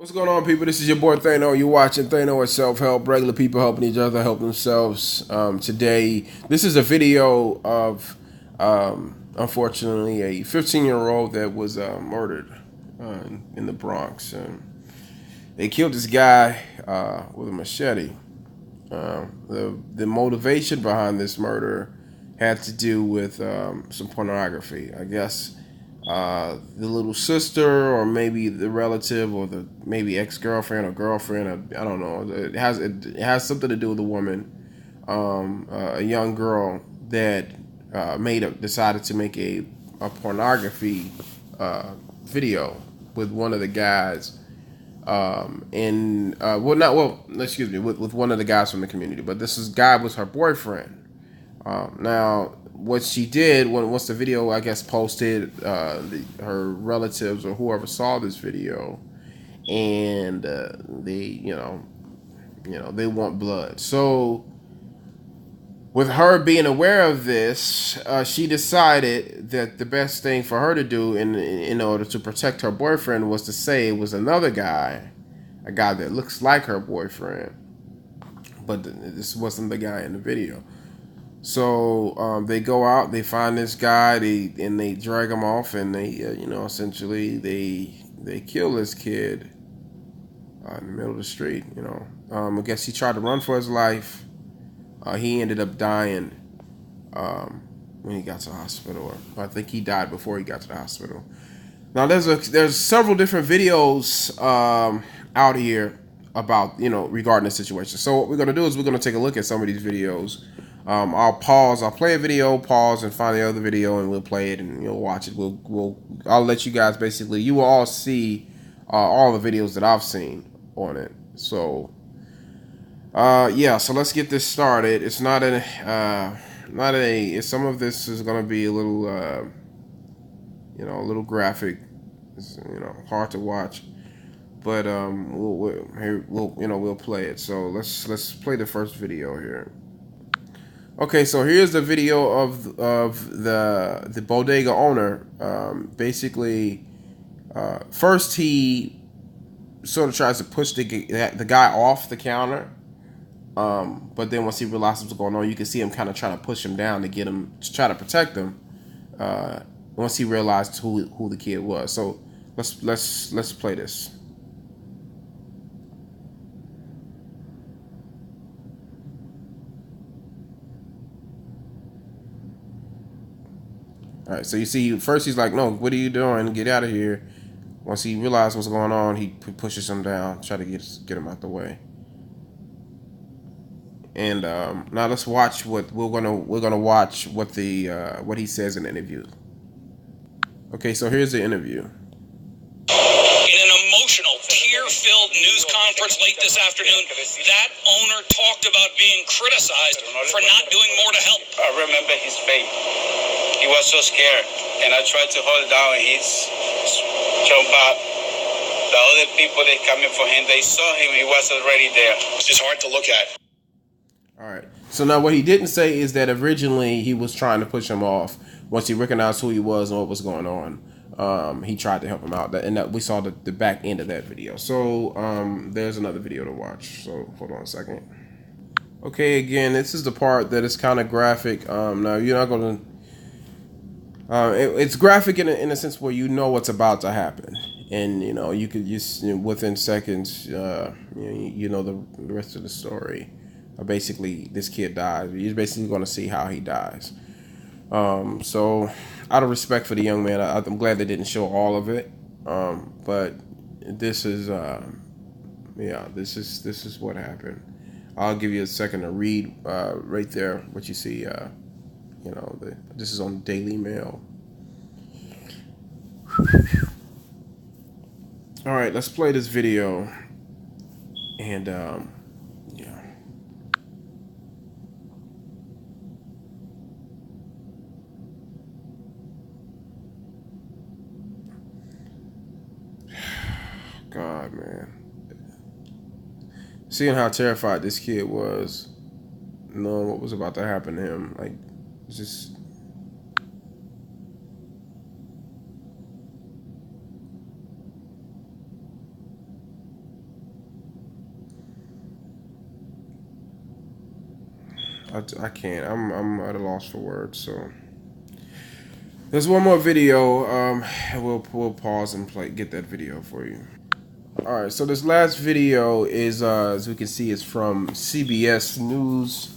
What's going on, people? This is your boy Thano. You're watching Thano with Self Help. Regular people helping each other, help themselves. Today, this is a video of, unfortunately, a 15-year-old that was murdered in the Bronx. And they killed this guy with a machete. The motivation behind this murder had to do with some pornography. I guess the little sister, or maybe the relative, or the maybe ex-girlfriend or girlfriend. Or, I don't know. It has something to do with a woman, a young girl that decided to make a pornography video with one of the guys. Excuse me, with one of the guys from the community. But guy was her boyfriend. Now, what she did once the video, I guess, posted, her relatives or whoever saw this video, and they they want blood. So, with her being aware of this, she decided that the best thing for her to do in order to protect her boyfriend was to say it was another guy, a guy that looks like her boyfriend, but this wasn't the guy in the video. So they go out, they find this guy, they drag him off, and they essentially they kill this kid in the middle of the street. I guess he tried to run for his life. He ended up dying when he got to the hospital. Or I think he died before he got to the hospital. Now there's several different videos out here about regarding the situation. So what we're gonna do is we're gonna take a look at some of these videos. I'll play a video, pause, and find the other video, and we'll play it and you'll watch it. I'll let you guys you will all see all the videos that I've seen on it. So yeah, so let's get this started. It's some of this is gonna be a little a little graphic. It's, hard to watch, but we'll play it. So let's play the first video here. Okay, so here's the video of the bodega owner. Basically, first he sort of tries to push the guy off the counter, but then once he realizes what's going on, you can see him kind of trying to push him down to try to protect him. Once he realized who the kid was, so let's play this. All right, so you see, first he's like, "No, what are you doing? Get out of here!" Once he realizes what's going on, he pushes him down, try to get him out the way. And now let's watch what we're gonna watch what he says in the interview. Okay, so here's the interview. In an emotional, tear-filled news conference late this afternoon, that owner talked about being criticized for not doing more to help. I remember his face. He was so scared, and I tried to hold down, and he's jump up. The other people that coming for him, they saw him. He was already there. It's hard to look at. All right. So now what he didn't say is that originally he was trying to push him off. Once he recognized who he was and what was going on, he tried to help him out. And that we saw the back end of that video. So there's another video to watch. So hold on a second. Okay, again, this is the part that is kind of graphic. Now you're not going to... it's graphic in a sense where you know what's about to happen, and you could just within seconds, the rest of the story. Basically, this kid dies. You're basically going to see how he dies. So, out of respect for the young man, I'm glad they didn't show all of it. But this is, this is what happened. I'll give you a second to read right there what you see. This is on Daily Mail. All right, let's play this video. And yeah. God, man. Seeing how terrified this kid was, knowing what was about to happen to him, like, just... I can't. I'm at a loss for words. So there's one more video. We'll pause and get that video for you. All right. So this last video is, as we can see, is from CBS News.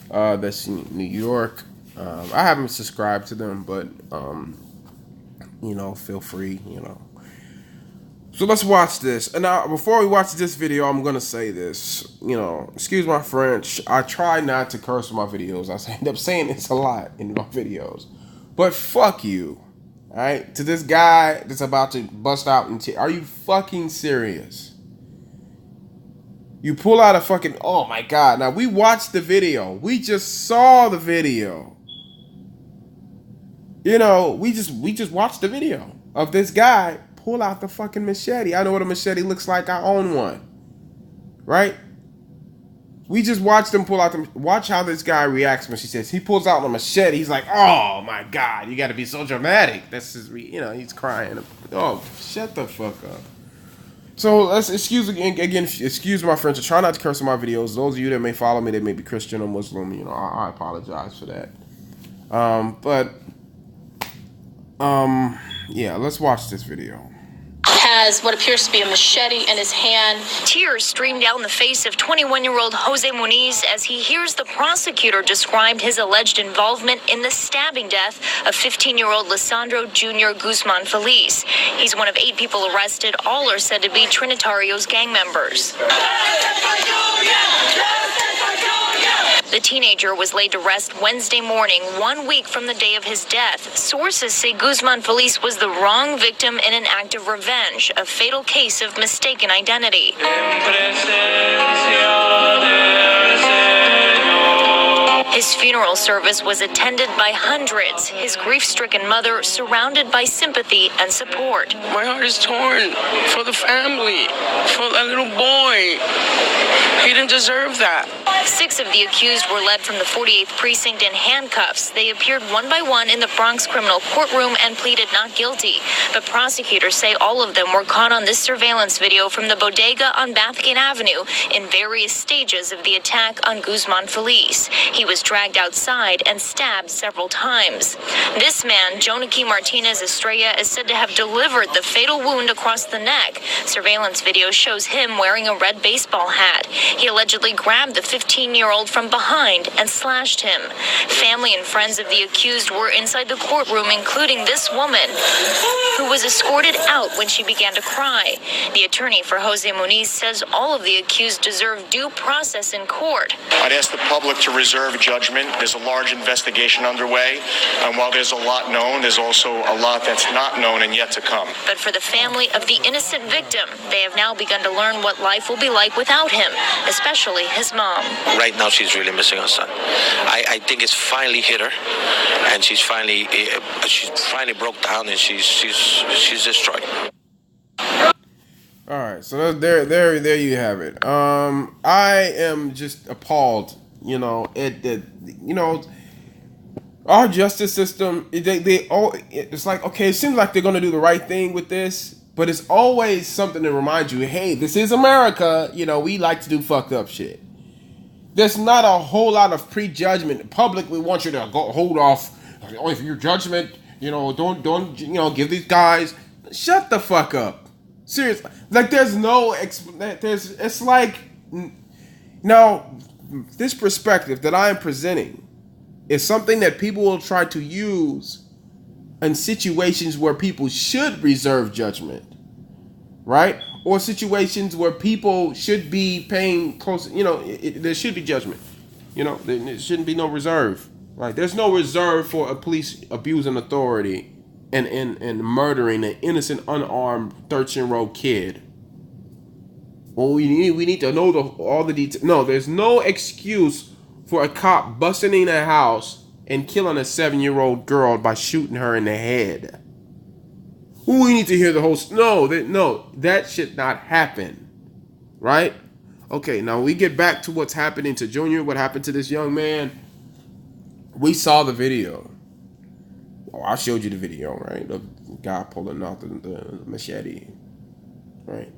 That's in New York. I haven't subscribed to them, but feel free. So let's watch this. And now, before we watch this video, I'm gonna say this. Excuse my French. I try not to curse in my videos. I end up saying this a lot in my videos. But fuck you. Alright? To this guy that's about to bust out in tears. Are you fucking serious? You pull out a fucking... Oh my god. Now, we watched the video. We just saw the video. We just watched the video of this guy pull out the fucking machete. I know what a machete looks like. I own one. Right? We just watched him pull out the... Watch how this guy reacts when she says... He pulls out the machete. He's like, oh my god, you gotta be so dramatic. That's his... he's crying. Oh, shut the fuck up. So, let's excuse my French. I try not to curse in my videos. Those of you that may follow me, they may be Christian or Muslim. I apologize for that. Yeah, let's watch this video. Has what appears to be a machete in his hand. Tears stream down the face of 21-year-old Jose Muniz as he hears the prosecutor describe his alleged involvement in the stabbing death of 15-year-old Lisandro Jr. Guzman Feliz. He's one of 8 people arrested. All are said to be Trinitario's gang members. The teenager was laid to rest Wednesday morning, 1 week from the day of his death. Sources say Guzman Feliz was the wrong victim in an act of revenge, a fatal case of mistaken identity. His funeral service was attended by hundreds, his grief-stricken mother surrounded by sympathy and support. My heart is torn for the family, for that little boy. He didn't deserve that. 6 of the accused were led from the 48th precinct in handcuffs. They appeared one by one in the Bronx criminal courtroom and pleaded not guilty. But prosecutors say all of them were caught on this surveillance video from the bodega on Bathgate Avenue in various stages of the attack on Guzman Feliz. He was dragged outside and stabbed several times. This man, Jonaki Martinez Estrella, is said to have delivered the fatal wound across the neck. Surveillance video shows him wearing a red baseball hat. He allegedly grabbed the 15-year-old from behind and slashed him. Family and friends of the accused were inside the courtroom, including this woman, who was escorted out when she began to cry. The attorney for Jose Muniz says all of the accused deserve due process in court. I'd ask the public to reserve judgment. There's a large investigation underway, and while there's a lot known, there's also a lot that's not known and yet to come. But for the family of the innocent victim, they have now begun to learn what life will be like without him, especially his mom. Right now, she's really missing her son. I think it's finally hit her, and she's finally broke down, and she's destroyed. All right, so there you have it. I am just appalled. Our justice system, it's like, okay, it seems like they're gonna do the right thing with this, but it's always something to remind you, hey, this is America. We like to do fucked up shit. There's not a whole lot of prejudgment. The public, we want you to hold off. If your judgment, don't give these guys. Shut the fuck up. Seriously, like there's no it's like now this perspective that I am presenting is something that people will try to use in situations where people should reserve judgment, right? Or situations where people should be paying close, there should be judgment. There shouldn't be no reserve. Right? There's no reserve for a police abusing authority and murdering an innocent, unarmed 13-year-old kid. Well, we need to know all the details. No, there's no excuse for a cop busting in a house and killing a 7-year-old girl by shooting her in the head. We need to hear the whole... No, that should not happen. Right? Okay, now we get back to what's happening to Junior, what happened to this young man. We saw the video. I showed you the video, right? The guy pulling out the machete. Right?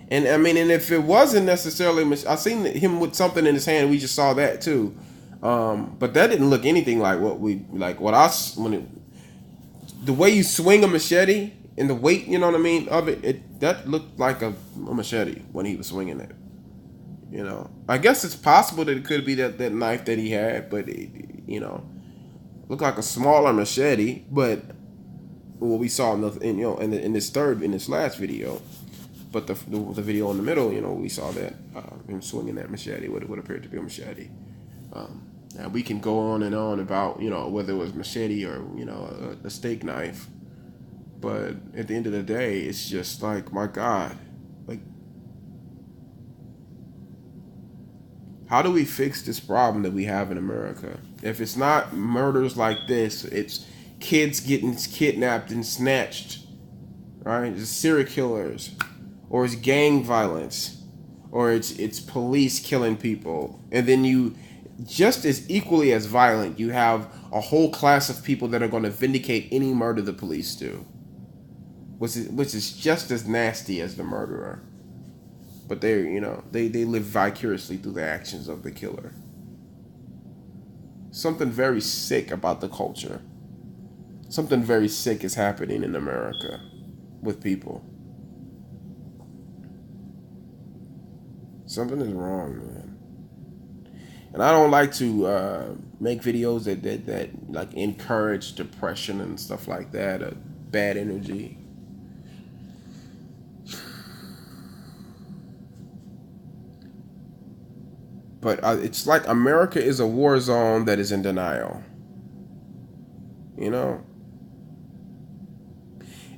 And I mean, and if it wasn't necessarily, I seen him with something in his hand. We just saw that too, but that didn't look anything like the way you swing a machete and the weight, you know what I mean, of it. That looked like a machete when he was swinging it. You know, I guess it's possible that it could be that knife that he had, but looked like a smaller machete. But what we saw in this last video. But the video in the middle, we saw that him swinging that machete, what appeared to be a machete. Now we can go on and on about whether it was machete or a steak knife, but at the end of the day, it's just like, my God, like, how do we fix this problem that we have in America? If it's not murders like this, it's kids getting kidnapped and snatched, right? It's serial killers. Or it's gang violence, or it's police killing people, and then you, just as equally as violent, you have a whole class of people that are going to vindicate any murder the police do, which is just as nasty as the murderer. But they live vicariously through the actions of the killer. Something very sick about the culture. Something very sick is happening in America with people. Something is wrong, man. And I don't like to make videos that like encourage depression and stuff like that, or bad energy. But it's like America is a war zone that is in denial.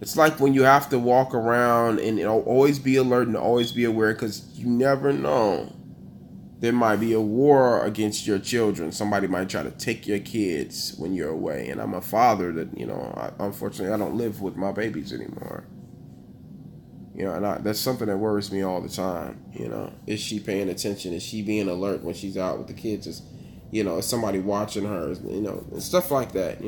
It's like when you have to walk around and always be alert and always be aware, because you never know. There might be a war against your children. Somebody might try to take your kids when you're away. And I'm a father that, unfortunately, I don't live with my babies anymore. And that's something that worries me all the time. Is she paying attention? Is she being alert when she's out with the kids? Is somebody watching her? And stuff like that,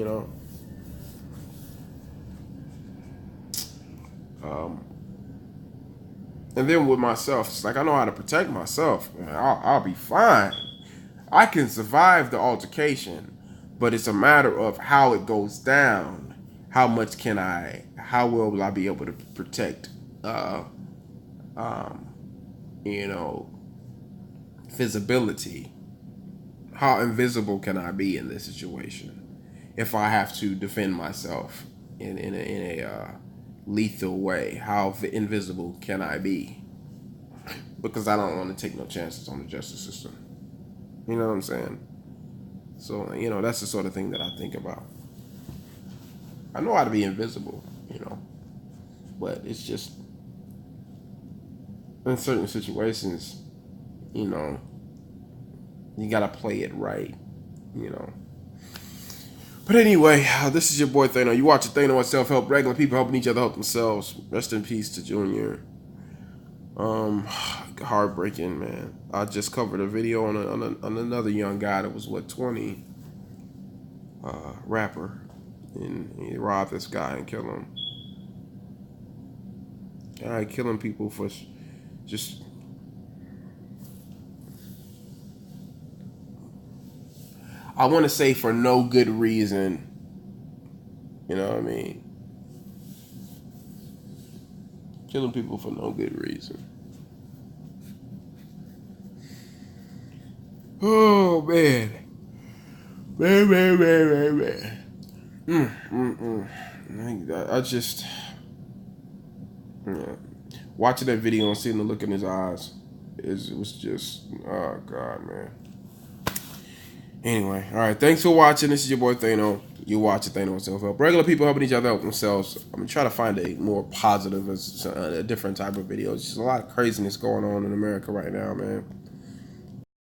And then with myself, it's like, I know how to protect myself. I'll be fine. I can survive the altercation, but it's a matter of how it goes down. How well will I be able to protect, visibility? How invisible can I be in this situation if I have to defend myself in a lethal way? How invisible can I be? Because I don't want to take no chances on the justice system. You know what I'm saying? So, that's the sort of thing that I think about. I know how to be invisible, but it's just, in certain situations, you gotta play it right, But anyway, this is your boy Thano. You watch Thano on Self-Help, regular people helping each other help themselves. Rest in peace to Junior. Heartbreaking, man. I just covered a video on another young guy that was 20, rapper, and he robbed this guy and killed him. Guy killing people for just, I want to say, for no good reason. You know what I mean? Killing people for no good reason. Oh, man. Man. I just... Yeah. Watching that video and seeing the look in his eyes, it was just... Oh, God, man. Anyway, all right. Thanks for watching. This is your boy Thano. You watch it, Thano Self-Help. Regular people helping each other help themselves. I'm going to try to find a more positive, a different type of video. There's just a lot of craziness going on in America right now, man.